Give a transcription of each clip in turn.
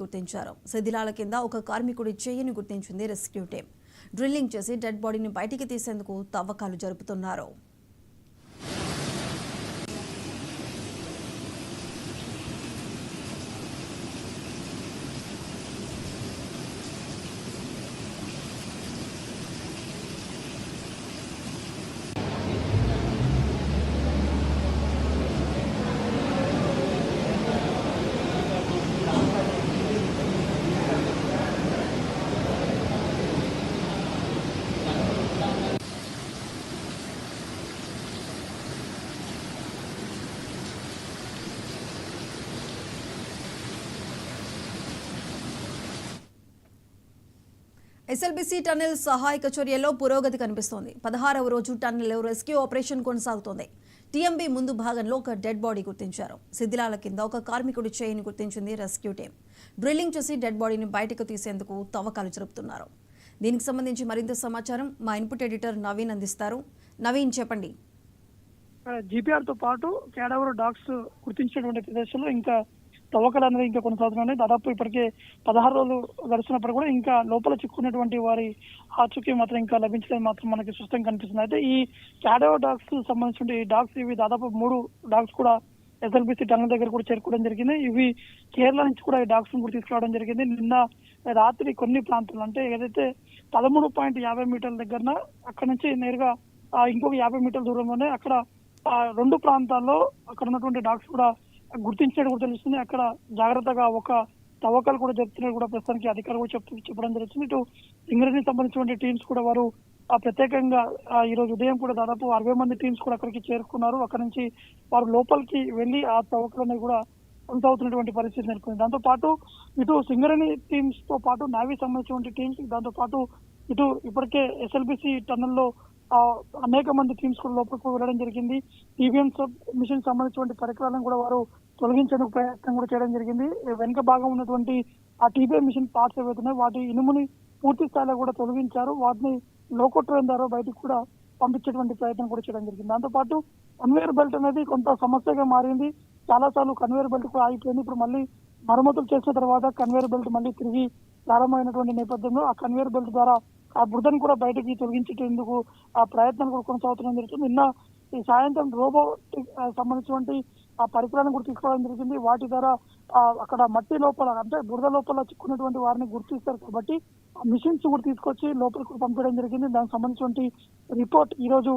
గుర్తించారు. శిథిలాల కింద ఒక కార్మికుడి చెయ్యిని గుర్తించింది రెస్క్యూ టీం. డ్రిల్లింగ్ చేసి డెడ్ బాడీని బయటికి తీసేందుకు తవ్వకాలు జరుపుతున్నారు. ఎస్ఎల్బీసీ టన్నెల్ సహాయక చర్యల్లో పురోగతి కనిపిస్తోంది. 16వ రోజు టన్నెల్లో రెస్క్యూ ఆపరేషన్ కొనసాగుతోంది. టీఎంబీ ముందు భాగంలో ఒక డెడ్ బాడీ గుర్తించారు. శిథిలాల కింద ఒక కార్మికుడి చేయిని గుర్తించింది రెస్క్యూ టీం. డ్రిల్లింగ్ చేసి డెడ్ బాడీని బయటకు తీసేందుకు తవ్వకాలు జరుపుతున్నారు. దీనికి సంబంధించి మరింత సమాచారం మా ఇన్పుట్ ఎడిటర్ నవీన్ అందిస్తారు. నవీన్, చెప్పండి. జీపీఆర్ తో పాటు కేడవర్ డాగ్స్ గుర్తించినటువంటి ప్రదేశంలో ఇంకా తవ్వకాలు అనేది ఇంకా కొనసాగుతున్నాయి. దాదాపు ఇప్పటికే 16 రోజులు గడుస్తున్నప్పుడు కూడా ఇంకా లోపల చిక్కున్నటువంటి వారి ఆచూకీ మాత్రం ఇంకా లభించలేదు మాత్రం మనకి స్పష్టంగా కనిపిస్తుంది. అయితే ఈ క్యాడవర్ డాగ్స్ సంబంధించిన ఈ డాగ్స్ ఇవి దాదాపు 3 డాగ్స్ కూడా ఎస్ఎల్బీసీ టన్నెల్ దగ్గర కూడా చేరుకోవడం జరిగింది. ఇవి కేరళ నుంచి కూడా ఈ డాగ్స్ కూడా తీసుకురావడం జరిగింది. నిన్న రాత్రి కొన్ని ప్రాంతాలు అంటే ఏదైతే 13.50 మీటర్ల దగ్గర అక్కడ నుంచి నేరుగా ఇంకొక 50 మీటర్ల దూరంలోనే అక్కడ 2 ప్రాంతాల్లో అక్కడ ఉన్నటువంటి డాగ్స్ కూడా గుర్తించినట్టు కూడా తెలుస్తుంది. అక్కడ జాగ్రత్తగా ఒక తవ్వకాలు కూడా జరుపుతున్నట్టు కూడా ప్రస్తుతానికి అధికారులు కూడా చెప్పడం జరుగుతుంది. ఇటు సింగరేణికి సంబంధించిన టీమ్స్ కూడా వారు ప్రత్యేకంగా ఈ రోజు ఉదయం కూడా దాదాపు 60 మంది టీమ్స్ కూడా అక్కడికి చేరుకున్నారు. అక్కడ నుంచి వారు లోపలికి వెళ్లి ఆ తవ్వకాలని కూడా కొనసాగుతున్నటువంటి పరిస్థితి నెలకొంది. దాంతో పాటు ఇటు సింగరేణి టీమ్స్ తో పాటు నావీ సంబంధించిన టీమ్స్, దాంతో పాటు ఇటు ఇప్పటికే ఎస్ఎల్బీసీ టన్నెల్లో అనేక మంది టీమ్స్ కూడా లోపలికి వెళ్ళడం జరిగింది. ఈవీఎం మిషన్ సంబంధించిన పరికరాలను కూడా వారు తొలగించేందుకు ప్రయత్నం కూడా చేయడం జరిగింది. వెనుక భాగం ఉన్నటువంటి ఆ టీబీఎం మిషన్ పార్ట్స్ ఏవైతున్నాయో వాటి ఇనుముని పూర్తి స్థాయిలో కూడా తొలగించారు. వాటిని లోకో ట్రైన్ ద్వారా బయటకు కూడా పంపించేటువంటి ప్రయత్నం కూడా చేయడం జరిగింది. దాంతో పాటు కన్వేయర్ బెల్ట్ అనేది కొంత సమస్యగా మారింది. చాలా సార్లు కన్వేయర్ బెల్ట్ కూడా ఆగిపోయింది. ఇప్పుడు మళ్ళీ మరమ్మతులు చేసిన తర్వాత కన్వేయర్ బెల్ట్ మళ్ళీ తిరిగి ప్రారంభమైనటువంటి నేపథ్యంలో ఆ కన్వేయర్ బెల్ట్ ద్వారా ఆ బురదను కూడా బయటకి తొలగించేందుకు ఆ ప్రయత్నం కూడా కొనసాగుతుందని జరుగుతుంది. నిన్న ఈ సాయంత్రం రోబోటిక్ సంబంధించినటువంటి ఆ పరికరాలను కూడా తీసుకోవడం జరిగింది. వాటి ద్వారా అక్కడ మట్టి లోపల అంటే బురద లోపల చిక్కున్నటువంటి వారిని గుర్తిస్తారు కాబట్టి ఆ మిషన్స్ కూడా తీసుకొచ్చి లోపలికి కూడా పంపించడం జరిగింది. దానికి సంబంధించినటువంటి రిపోర్ట్ ఈ రోజు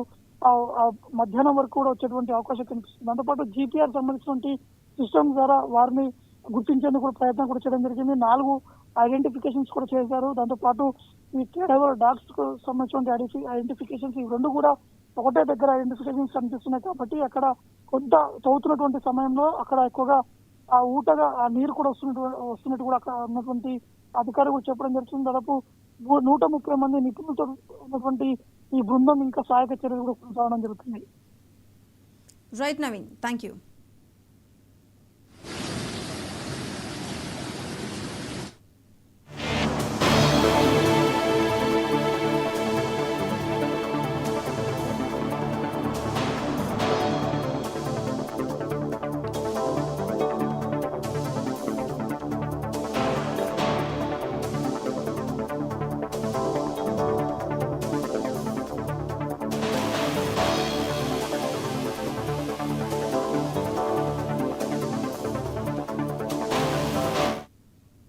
మధ్యాహ్నం వరకు కూడా వచ్చేటువంటి అవకాశం కనిపిస్తుంది. దాంతోపాటు జీపీఆర్ సంబంధించినటువంటి సిస్టమ్ ద్వారా వారిని గుర్తించేందుకు కూడా ప్రయత్నం కూడా చేయడం జరిగింది. 4 ఐడెంటిఫికేషన్స్ కూడా చేశారు. దాంతో పాటు ఈ కేడవర్ డాగ్స్ కు సంబంధించిన ఐడెంటిఫికేషన్స్ ఈ 2 కూడా ఒకటే దగ్గర ఐడెంటిఫికేషన్స్ కనిపిస్తున్నాయి కాబట్టి అక్కడ కొంత తవ్వుతున్నటువంటి సమయంలో అక్కడ ఎక్కువగా ఆ ఊటగా ఆ నీరు కూడా వస్తున్నట్టు కూడా అక్కడ ఉన్నటువంటి అధికారులు కూడా చెప్పడం జరుగుతుంది. దాదాపు 130 మంది నిపుణులతో ఉన్నటువంటి ఈ బృందం ఇంకా సహాయక చర్యలు కూడా కొనసాగడం జరుగుతుంది. Right Naveen, thank you.